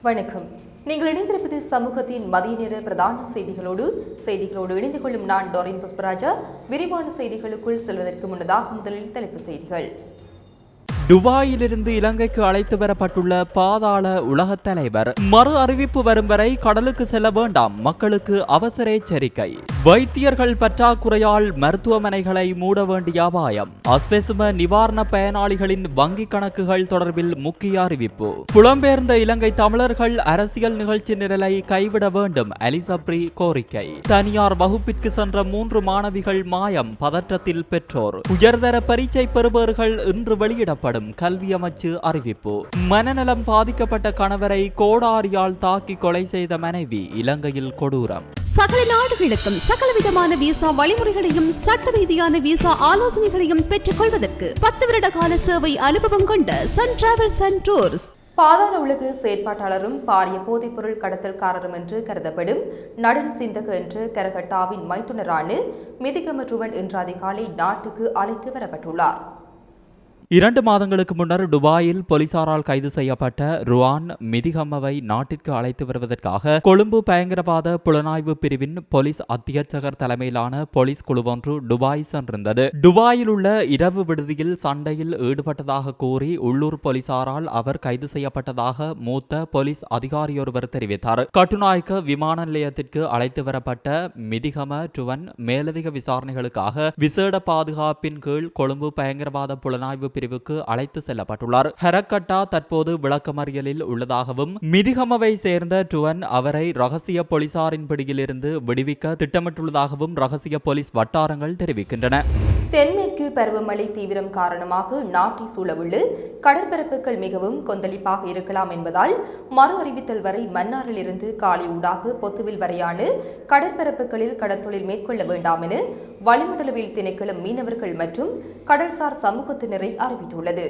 வணக்கம். நீங்கள் இணைந்திருப்பது சமூகத்தின் மதிய நேர பிரதான செய்திகளோடு இணைந்து கொள்ளும் நான் டோரின் புஷ்பராஜா. விரிவான செய்திகளுக்குள் செல்வதற்கு முன்னதாக முதலில் தலைப்புச் செய்திகள். துபாயிலிருந்து இலங்கைக்கு அழைத்து வரப்பட்டுள்ள பாதாள உலக தலைவர் மறு அறிவிப்பு வரும் வரை கடலுக்கு செல்ல வேண்டாம், மக்களுக்கு அவசர எச்சரிக்கை. வைத்தியர்கள் பற்றாக்குறையால் மருத்துவமனைகளை மூட வேண்டிய அபாயம். அஸ்வெசும நிவாரண பயனாளிகளின் வங்கி கணக்குகள் தொடர்பில் முக்கிய அறிவிப்பு. புலம்பெயர்ந்த இலங்கை தமிழர்கள் அரசியல் நிகழ்ச்சி நிரலை கைவிட வேண்டும், அலிசப்ரி கோரிக்கை. தனியார் வகுப்பிற்கு சென்ற 3 மாணவிகள் மாயம், பதற்றத்தில் பெற்றோர். உயர்தர பரீட்சை பெறுபவர்கள் இன்று வெளியிடப்படும், கல்வி அமைச்சு அறிவிப்பு. மனநலம் பாதிக்கப்பட்ட கணவரை கோடாரியால் தாக்கி கொலை செய்த மனைவி இலங்கையில் கொடூரம். சகல நாடுகளுக்கும் சகலவிதமான விசா வழிமுறைகளையும் சட்ட ரீதியான விசா ஆலோசனைகளையும் பெற்றுக் கொள்வதற்கு 10 வருட கால சேவை அனுபவம் கொண்ட சன் டிராவல்ஸ் அண்ட் டூர்ஸ். பாதாள உலக செயற்பாட்டாளரும் பாரிய போதைப்பொருள் கடத்தல்காரரும் என்று கருதப்படும் நடன் சிந்தக என்ற கரகட்டாவின் மைத்துனரான மிதிகம ருவன் இன்று அதிகாலை நாட்டுக்கு அழைத்து வரப்பட்டுள்ளார். 2 மாதங்களுக்கு முன்னர் துபாயில் போலீசாரால் கைது செய்யப்பட்ட ருவான் மிதிகம்மவை நாட்டிற்கு அழைத்து வருவதற்காக கொழும்பு பயங்கரவாத புலனாய்வு பிரிவின் போலீஸ் அத்தியட்சகர் தலைமையிலான போலீஸ் குழுவொன்று துபாய் சென்றிருந்தது. துபாயில் உள்ள இரவு விடுதியில் சண்டையில் ஈடுபட்டதாக கூறி உள்ளூர் போலீசாரால் அவர் கைது செய்யப்பட்டதாக மூத்த போலீஸ் அதிகாரியொருவர் தெரிவித்தார். கட்டுநாயக்க விமான நிலையத்திற்கு அழைத்து வரப்பட்ட மிதிகம ருவன் மேலதிக விசாரணைகளுக்காக விசேட பாதுகாப்பின் கீழ் கொழும்பு பயங்கரவாத புலனாய்வு பிரிவுக்கு அழைத்து செல்லப்பட்டுள்ளார். ஹரக்கட்டா தற்போது விளக்கமறியலில் உள்ளதாகவும் மிதிகமவை சேர்ந்த டுவன் அவரை ரகசிய போலீசாரின் பிடியிலிருந்து விடுவிக்க திட்டமிட்டுள்ளதாகவும் ரகசிய போலீஸ் வட்டாரங்கள் தெரிவிக்கின்றன. தென்மேற்கு பருவமழை தீவிரம் காரணமாக நாட்டை சூழவுள்ள கடற்பரப்புகள் மிகவும் கொந்தளிப்பாக இருக்கலாம் என்பதால் மறு அறிவித்தல் வரை மன்னாரிலிருந்து காலி ஊடாக பொத்துவில் வரையான கடற்பரப்புகளில் கடற்தொழில் மேற்கொள்ள வேண்டாம் என வளிமண்டலவியல் திணைக்களம் மீனவர்கள் மற்றும் கடல்சார் சமூகத்தினரை அறிவித்துள்ளது.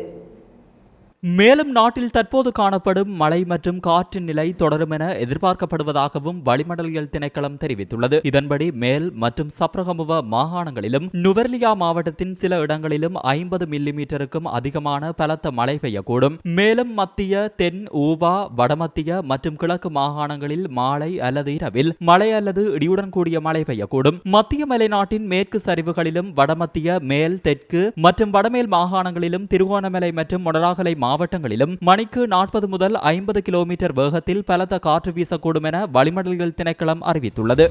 மேலும் நாட்டில் தற்போது காணப்படும் மழை மற்றும் காற்றின் நிலை தொடரும் என எதிர்பார்க்கப்படுவதாகவும் வளிமண்டலியல் திணைக்களம் தெரிவித்துள்ளது. இதன்படி மேல் மற்றும் சப்ரகமுவ மாகாணங்களிலும் நுவர்லியா மாவட்டத்தின் சில இடங்களிலும் 50 மில்லிமீட்டருக்கும் அதிகமான பலத்த மழை பெய்யக்கூடும். மேலும் மத்திய, தென், ஊவா, வடமத்திய மற்றும் கிழக்கு மாகாணங்களில் மாலை அல்லது இரவில் மழை அல்லது இடியுடன் கூடிய மழை பெய்யக்கூடும். மத்திய மலைநாட்டின் மேற்கு சரிவுகளிலும் வடமத்திய, மேல், தெற்கு மற்றும் வடமேல் மாகாணங்களிலும் திருகோணமலை மற்றும் மொனராகலை மாவட்டங்களிலும் மணிக்கு 40 முதல் 50 கிலோமீட்டர் வேகத்தில் பலத்த காற்று வீசக்கூடும் என வளிமண்டலியல் திணைக்களம் அறிவித்துள்ளது.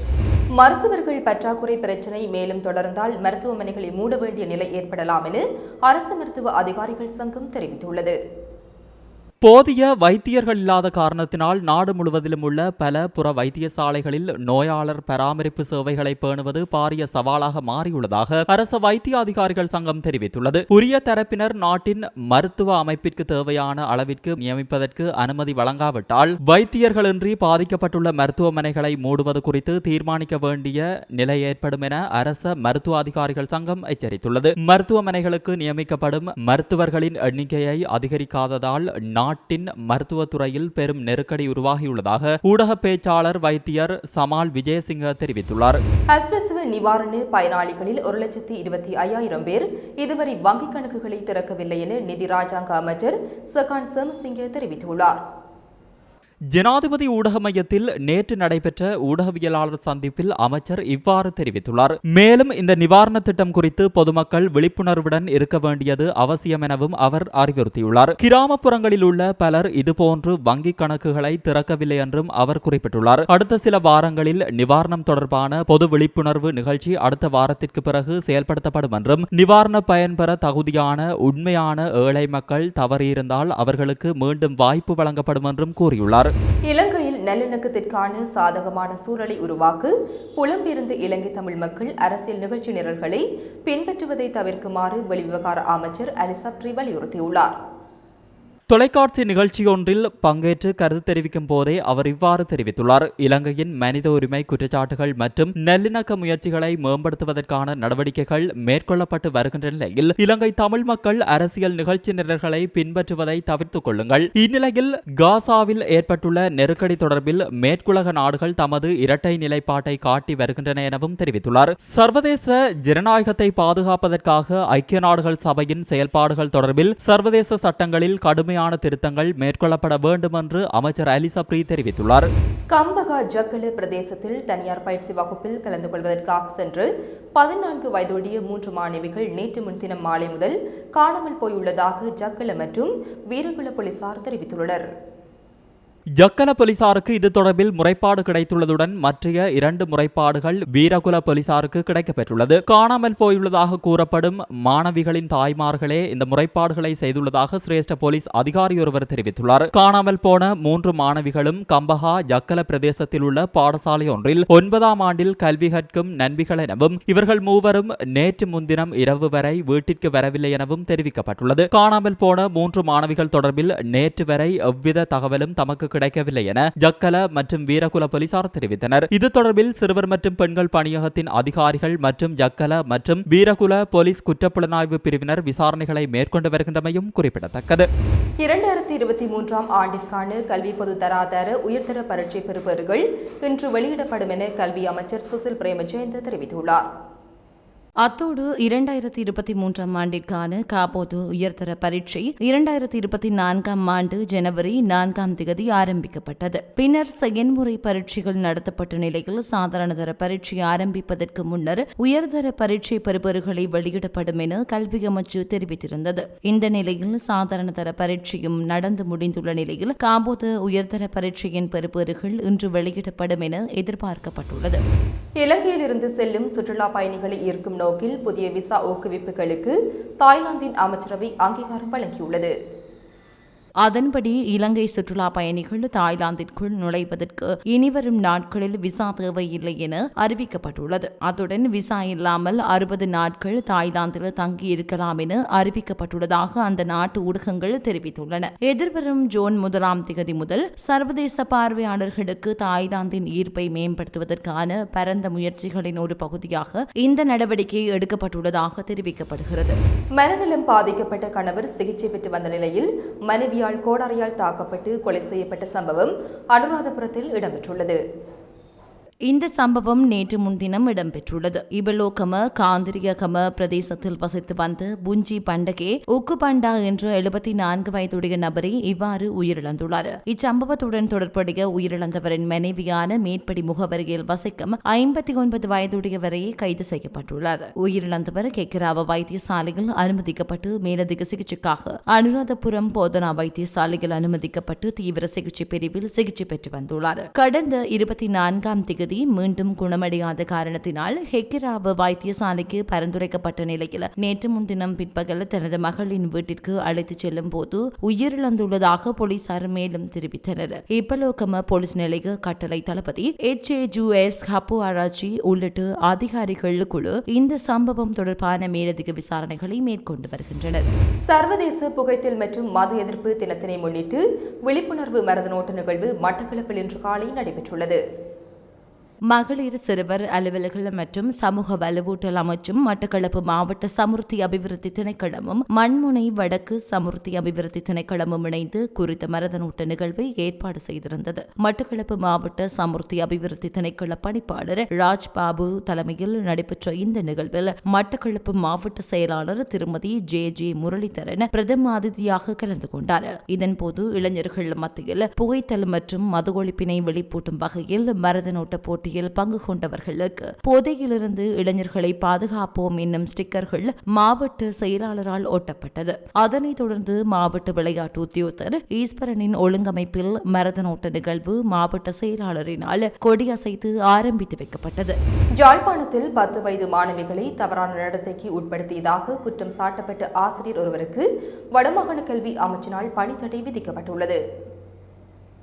மருத்துவர்கள் பற்றாக்குறை பிரச்சினை மேலும் தொடர்ந்தால் மருத்துவமனைகளை மூட வேண்டிய நிலை ஏற்படலாம் என அரசு மருத்துவ அதிகாரிகள் சங்கம் தெரிவித்துள்ளது. போதிய வைத்தியர்கள் இல்லாத காரணத்தினால் நாடு முழுவதிலும் உள்ள பல புற வைத்தியசாலைகளில் நோயாளர் பராமரிப்பு சேவைகளை பேணுவது பாரிய சவாலாக மாறியுள்ளதாக அரசு வைத்திய அதிகாரிகள் சங்கம் தெரிவித்துள்ளது. உரிய தரப்பினர் நாட்டின் மருத்துவ அமைப்பிற்கு தேவையான அளவிற்கு நியமிப்பதற்கு அனுமதி வழங்காவிட்டால் வைத்தியர்களின்றி பாதிக்கப்பட்டுள்ள மருத்துவமனைகளை மூடுவது குறித்து தீர்மானிக்க வேண்டிய நிலை ஏற்படும் என அரச மருத்துவ அதிகாரிகள் சங்கம் எச்சரித்துள்ளது. மருத்துவமனைகளுக்கு நியமிக்கப்படும் மருத்துவர்களின் எண்ணிக்கையை அதிகரிக்காததால் நாட்டின் மருத்துவத்துறையில் பெரும் நெருக்கடி உருவாகியுள்ளதாக ஊடக பேச்சாளர் வைத்தியர் சமால் விஜயசிங்க தெரிவித்துள்ளார். அஸ்வெசும நிவாரண பயனாளிகளில் 1,25,000 பேர் இதுவரை வங்கிக் கணக்குகளை திறக்கவில்லை என நிதி ராஜாங்க அமைச்சர் சகான் சமசிங்க தெரிவித்துள்ளார். ஜனாதிபதி ஊடக மையத்தில் நேற்று நடைபெற்ற ஊடகவியலாளர் சந்திப்பில் அமைச்சர் இவ்வாறு தெரிவித்துள்ளார். மேலும் இந்த நிவாரண திட்டம் குறித்து பொதுமக்கள் விழிப்புணர்வுடன் இருக்க வேண்டியது அவசியம் எனவும் அவர் அறிவுறுத்தியுள்ளார். கிராமப்புறங்களில் உள்ள பலர் இதுபோன்று வங்கிக் கணக்குகளை திறக்கவில்லை என்றும் அவர் குறிப்பிட்டுள்ளார். அடுத்த சில வாரங்களில் நிவாரணம் தொடர்பான பொது விழிப்புணர்வு நிகழ்ச்சி அடுத்த வாரத்திற்கு பிறகு செயல்படுத்தப்படும் என்றும் நிவாரண பயன்பெற தகுதியான உண்மையான ஏழை மக்கள் தவறியிருந்தால் அவர்களுக்கு மீண்டும் வாய்ப்பு வழங்கப்படும் என்றும் கூறியுள்ளார். இலங்கையில் நல்லிணக்கத்திற்கான சாதகமான சூழலை உருவாக்க புலம்பெயர்ந்த இலங்கை தமிழ் மக்கள் அரசியல் நிகழ்ச்சி நிரல்களை பின்பற்றுவதை தவிர்க்குமாறு வெளிவிவகார அமைச்சர் அலிசப்ரி வலியுறுத்தியுள்ளார். தொலைக்காட்சி நிகழ்ச்சியொன்றில் பங்கேற்று கருத்து தெரிவிக்கும் போதே அவர் இவ்வாறு தெரிவித்துள்ளார். இலங்கையின் மனித உரிமை குற்றச்சாட்டுகள் மற்றும் நல்லிணக்க முயற்சிகளை மேம்படுத்துவதற்கான நடவடிக்கைகள் மேற்கொள்ளப்பட்டு வருகின்ற நிலையில் இலங்கை தமிழ் மக்கள் அரசியல் நிகழ்ச்சி நிரல்களை பின்பற்றுவதை தவிர்த்துக் கொள்ளுங்கள். இந்நிலையில் காசாவில் ஏற்பட்டுள்ள நெருக்கடி தொடர்பில் மேற்குலக நாடுகள் தமது இரட்டை நிலைப்பாட்டை காட்டி வருகின்றன எனவும் தெரிவித்துள்ளார். சர்வதேச ஜனநாயகத்தை பாதுகாப்பதற்காக ஐக்கிய நாடுகள் சபையின் செயல்பாடுகள் தொடர்பில் சர்வதேச சட்டங்களில் கடுமையான முழுமையான திருத்தங்கள் மேற்கொள்ளப்பட வேண்டும் என்று அமைச்சர் அலி சப்ரி தெரிவித்துள்ளார். கம்பகா ஜக்கல பிரதேசத்தில் தனியார் பயிற்சி வகுப்பில் கலந்து கொள்வதற்காக சென்று 14 வயதுடைய 3 மாணவிகள் நேற்று முன்தினம் மாலை முதல் காணாமல் போயுள்ளதாக ஜக்கல மற்றும் வீரகுல போலீசார் தெரிவித்துள்ளனர். ஜக்கல போலீசாருக்கு இது தொடர்பில் முறைப்பாடு கிடைத்துள்ளதுடன் மற்றைய 2 முறைப்பாடுகள் வீரகுல போலீசாருக்கு கிடைக்கப்பெற்றுள்ளது. காணாமல் போயுள்ளதாக கூறப்படும் மாணவிகளின் தாய்மார்களே இந்த முறைப்பாடுகளை செய்துள்ளதாக சிரேஷ்ட போலீஸ் அதிகாரி ஒருவர் தெரிவித்துள்ளார். காணாமல் போன 3 மாணவிகளும் கம்பஹா ஜக்கல பிரதேசத்தில் உள்ள பாடசாலை ஒன்றில் 9ஆம் ஆண்டில் கல்வி கற்கும் நண்பிகள் எனவும் இவர்கள் மூவரும் நேற்று முன்தினம் இரவு வரை வீட்டிற்கு வரவில்லை எனவும் தெரிவிக்கப்பட்டுள்ளது. காணாமல் போன 3 மாணவிகள் தொடர்பில் நேற்று வரை எவ்வித தகவலும் தமக்கு கிடைக்கவில்லை என ஜக்கல மற்றும் வீரகுல போலீசார் தெரிவித்தனர். இது தொடர்பில் சிறுவர் மற்றும் பெண்கள் பணியகத்தின் அதிகாரிகள் மற்றும் ஜக்கல மற்றும் வீரகுல போலீஸ் குற்றப்புலனாய்வு பிரிவினர் விசாரணைகளை மேற்கொண்டு வருகின்றமையும் குறிப்பிடத்தக்கது. 2023ஆம் ஆண்டிற்கான கல்வி பொது தராதர உயர்தர பரீட்சை பெறுபவர்கள் இன்று வெளியிடப்படும் என கல்வி அமைச்சர் சுசில் பிரேமஜயந்த தெரிவித்துள்ளார். அத்தோடு 2023ஆம் ஆண்டிற்கான காபோது உயர்தர பரீட்சை 2024ஆம் ஆண்டு ஜனவரி 4ஆம் தேதி ஆரம்பிக்கப்பட்டது. பின்னர் செயன்முறை பரீட்சைகள் நடத்தப்பட்ட நிலையில் சாதாரணதர பரீட்சை ஆரம்பிப்பதற்கு முன்னர் உயர்தர பரீட்சை பெறுபவர்களை வெளியிடப்படும் என கல்வி அமைச்சு தெரிவித்திருந்தது. இந்த நிலையில் சாதாரணதர பரீட்சையும் நடந்து முடிந்துள்ள நிலையில் காபோது உயர்தர பரீட்சையின் பெறுபவர்கள் இன்று வெளியிடப்படும் என எதிர்பார்க்கப்பட்டுள்ளது. இலங்கையிலிருந்து செல்லும் சுற்றுலா பயணிகளை ஈர்க்கும் நோக்கில் புதிய விசா ஊக்குவிப்புகளுக்கு தாய்லாந்தின் அமைச்சரவை அங்கீகாரம் வழங்கியுள்ளது. அதன்படி இலங்கை சுற்றுலா பயணிகள் தாய்லாந்திற்குள் நுழைவதற்கு இனிவரும் நாட்களில் விசா தேவையில்லை என அறிவிக்கப்பட்டுள்ளது. அத்துடன் விசா இல்லாமல் 60 நாட்கள் தாய்லாந்தில் தங்கியிருக்கலாம் என அறிவிக்கப்பட்டுள்ளதாக அந்த நாட்டு ஊடகங்கள் தெரிவித்துள்ளன. எதிர்வரும் ஜூன் 1ஆம் தேதி முதல் சர்வதேச பார்வையாளர்களுக்கு தாய்லாந்தின் ஈர்ப்பை மேம்படுத்துவதற்கான பரந்த முயற்சிகளின் ஒரு பகுதியாக இந்த நடவடிக்கை எடுக்கப்பட்டுள்ளதாக தெரிவிக்கப்படுகிறது. மனநலம் பாதிக்கப்பட்ட கணவர் சிகிச்சை பெற்று வந்த நிலையில் மனைவி கோடாரியால் தாக்கப்பட்டு கொலை செய்யப்பட்ட சம்பவம் அனுராதபுரத்தில் இடம்பெற்றுள்ளது. இந்த சம்பவம் நேற்று முன்தினம் இடம்பெற்றுள்ளது. இபலோகம காந்திரியகம பிரதேசத்தில் வசித்து வந்த புஞ்சி பண்டகே உக்கு பண்டா என்ற 74 வயதுடைய நபரை இவ்வாறு உயிரிழந்துள்ளார். இச்சம்பவத்துடன் தொடர்புடைய உயிரிழந்தவரின் மனைவியான மேற்படி முகவரியில் வசிக்கும் 59 வயதுடையவரை கைது செய்யப்பட்டுள்ளார். உயிரிழந்தவர் கெக்கிராவ வைத்தியசாலையில் அனுமதிக்கப்பட்டு மேலதிக சிகிச்சைக்காக அனுராதபுரம் போதனா வைத்தியசாலையில் அனுமதிக்கப்பட்டு தீவிர சிகிச்சை பிரிவில் சிகிச்சை பெற்று வந்துள்ளார். கடந்த 24ஆம் தேதி மீண்டும் குணமடையாத காரணத்தினால் ஹெக்கிராவ வைத்தியசாலைக்கு பரிந்துரைக்கப்பட்ட நிலையில் நேற்று முன்தினம் பிற்பகல் தனது மகளின் வீட்டிற்கு அழைத்துச் செல்லும் போது உயிரிழந்துள்ளதாக போலீசார் மேலும் தெரிவித்தனர். இப்பலோகம போலீஸ் நிலைய கட்டளை தளபதி HAJUS ஹப்பு ஆராய்ச்சி உள்ளிட்ட அதிகாரிகள் குழு இந்த சம்பவம் தொடர்பான மேலதிக விசாரணைகளை மேற்கொண்டு வருகின்றனர். சர்வதேச புகைத்தல் மற்றும் மது எதிர்ப்பு தினத்தினை முன்னிட்டு விழிப்புணர்வு மரதனோட்ட நிகழ்வு மட்டக்களப்பில் இன்று காலை நடைபெற்றுள்ளது. மகளிர் சிறுவர் அலுவலர்கள் மற்றும் சமூக வலுவூட்டல் அமைச்சும் மட்டக்களப்பு மாவட்ட சமுர்த்தி அபிவிருத்தி திணைக்களமும் மண்முனை வடக்கு சமுர்த்தி அபிவிருத்தி திணைக்களமும் இணைந்து குறித்த மரதனூட்ட நிகழ்வை ஏற்பாடு செய்திருந்தது. மட்டக்களப்பு மாவட்ட சமுர்த்தி அபிவிருத்தி திணைக்கள பணிப்பாளர் ராஜ்பாபு தலைமையில் நடைபெற்ற இந்த நிகழ்வில் மட்டக்களப்பு மாவட்ட செயலாளர் திருமதி JJ முரளிதரன் பிரதம அதிதியாக கலந்து கொண்டார். இதன்போது இளைஞர்கள் மத்தியில் புகைத்தல் மற்றும் மது ஒழிப்பினை வெளிப்பூட்டும் வகையில் மரதனோட்ட போட்டி பங்கு கொண்டவர்களுக்கு போதையிலிருந்து இளைஞர்களை பாதுகாப்போம் என்னும் ஸ்டிக்கர்கள் மாவட்ட செயலாளரால் ஒட்டப்பட்டது. அதனைத் தொடர்ந்து மாவட்ட விளையாட்டு உத்தியோகத்தர் ஈஸ்வரனின் ஒழுங்கமைப்பில் மரதனோட்ட நிகழ்வு மாவட்ட செயலாளரினால் கொடியசைத்து ஆரம்பித்து வைக்கப்பட்டது. யாழ்ப்பாணத்தில் 10 வயது மாணவிகளை தவறான நடத்தைக்கு உட்படுத்தியதாக குற்றம் சாட்டப்பட்ட ஆசிரியர் ஒருவருக்கு வடமாகாண கல்வி அமைச்சினால் பணித்தடை விதிக்கப்பட்டுள்ளது.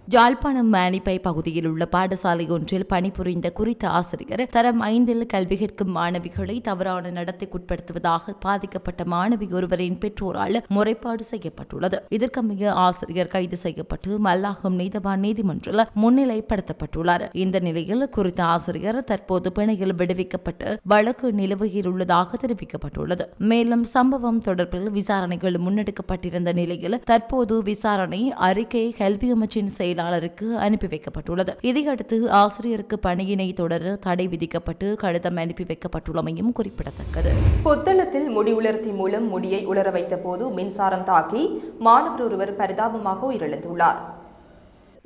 யாழ்ப்பாணம் மானிப்பை பகுதியில் உள்ள பாடசாலை ஒன்றில் பணிபுரிந்த குறித்த ஆசிரியர் தரம் 5 கல்வி கற்கும் மாணவிகளை தவறான நடத்தைக்குட்படுத்துவதாக பாதிக்கப்பட்ட மாணவி ஒருவரின் பெற்றோரால் முறைப்பாடு செய்யப்பட்டுள்ளது. இதற்கமைய ஆசிரியர் கைது செய்யப்பட்டு மல்லாகம் நீதவான் நீதிமன்றில் முன்னிலைப்படுத்தப்பட்டுள்ளார். இந்த நிலையில் குறித்த ஆசிரியர் தற்போது பிணையில் விடுவிக்கப்பட்டு வழக்கு நிலுவையில் உள்ளதாக தெரிவிக்கப்பட்டுள்ளது. மேலும் சம்பவம் தொடர்பில் விசாரணைகள் முன்னெடுக்கப்பட்டிருந்த நிலையில் தற்போது விசாரணை அறிக்கை கல்வி அமைச்சின் செயல் செயலாளருக்கு அனுப்பி வைக்கப்பட்டுள்ளது. இதையடுத்து ஆசிரியருக்கு பணியினை தொடர தடை விதிக்கப்பட்டு கடிதம் அனுப்பி வைக்கப்பட்டுள்ளமையும் குறிப்பிடத்தக்கது. புத்தளத்தில் முடி உலர்த்தி மூலம் முடியை உலர வைத்த போது மின்சாரம் தாக்கி மாணவர் ஒருவர் பரிதாபமாக உயிரிழந்துள்ளார்.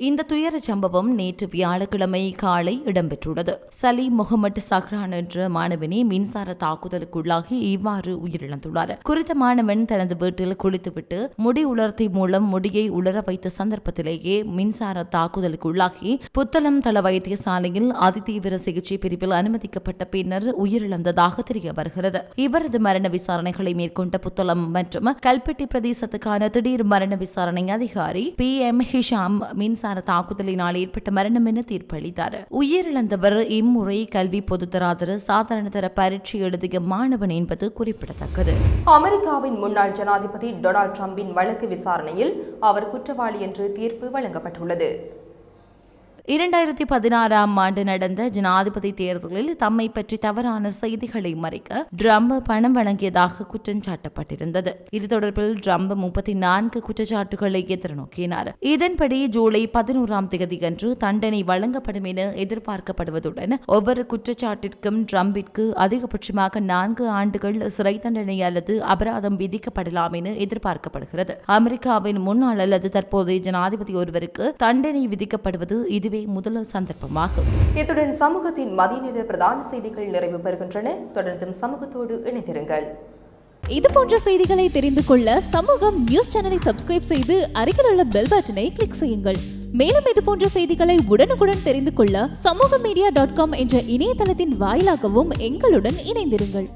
இந்த துயர சம்பவம் நேற்று வியாழக்கிழமை காலை இடம்பெற்றுள்ளது. சலீம் முகமது சஹ்ரான் என்ற மாணவனே மின்சார தாக்குதலுக்குள்ளாகி இவ்வாறு உயிரிழந்துள்ளார். குறித்த மாணவன் தனது வீட்டில் குளித்துவிட்டு முடி உலர்த்தி மூலம் முடியை உலர வைத்த சந்தர்ப்பத்திலேயே மின்சார தாக்குதலுக்குள்ளாகி புத்தளம் தள வைத்தியசாலையில் அதிதீவிர சிகிச்சை பிரிவில் அனுமதிக்கப்பட்ட பின்னர் உயிரிழந்ததாக தெரிய வருகிறது. இவரது மரண விசாரணைகளை மேற்கொண்ட புத்தளம் மற்றும் கல்பெட்டி பிரதேசத்துக்கான திடீர் மரண விசாரணை அதிகாரி PM ஹிஷாம் மின்சார தாக்குதலினால் ஏற்பட்ட மரணம் என தீர்ப்பளித்தார். உயிரிழந்தவர் இம்முறை கல்வி பொதுத்தராதர சாதாரண தர பரீட்சை எழுதிய மாணவன் என்பது குறிப்பிடத்தக்கது. அமெரிக்காவின் முன்னாள் ஜனாதிபதி டொனால்ட் ட்ரம்பின் வழக்கு விசாரணையில் அவர் குற்றவாளி என்று தீர்ப்பு வழங்கப்பட்டுள்ளது. 2016 ஆண்டு நடந்த ஜனாதிபதி தேர்தலில் தம்மை பற்றி தவறான செய்திகளை மறைக்க ட்ரம்ப் பணம் வழங்கியதாக குற்றம் சாட்டப்பட்டிருந்தது. இது தொடர்பில் ட்ரம்ப் 34 குற்றச்சாட்டுகளை எதிர்நோக்கினார். இதன்படி ஜூலை 11 அன்று தண்டனை வழங்கப்படும் என எதிர்பார்க்கப்படுவதுடன் ஒவ்வொரு குற்றச்சாட்டிற்கும் ட்ரம்பிற்கு அதிகபட்சமாக 4 ஆண்டுகள் சிறை தண்டனை அல்லது அபராதம் விதிக்கப்படலாம் என எதிர்பார்க்கப்படுகிறது. அமெரிக்காவின் முன்னாள் அல்லது தற்போதைய ஜனாதிபதி ஒருவருக்கு தண்டனை விதிக்கப்படுவது இதுவே முதல் சந்தர்ப்பமாகும். இத்துடன் சமூகத்தின் மதிய நேர பிரதான செய்திகள் நிறைவு பெறுகின்றன. தொடர்ந்தும் சமூகத்தோடு இணைந்திருங்கள். இது போன்ற செய்திகளை தெரிந்து கொள்ள சமூகம் நியூஸ் சேனலை சப்ஸ்கிரைப் செய்து அருகில் உள்ள பெல் பட்டனை கிளிக் செய்யுங்கள். மேலும் இது போன்ற செய்திகளை உடனுக்குடன் தெரிந்து கொள்ள சமூகமீடியா.com என்ற இணையதளத்தின் வாயிலாகவும் எங்களுடன் இணைந்திருங்கள்.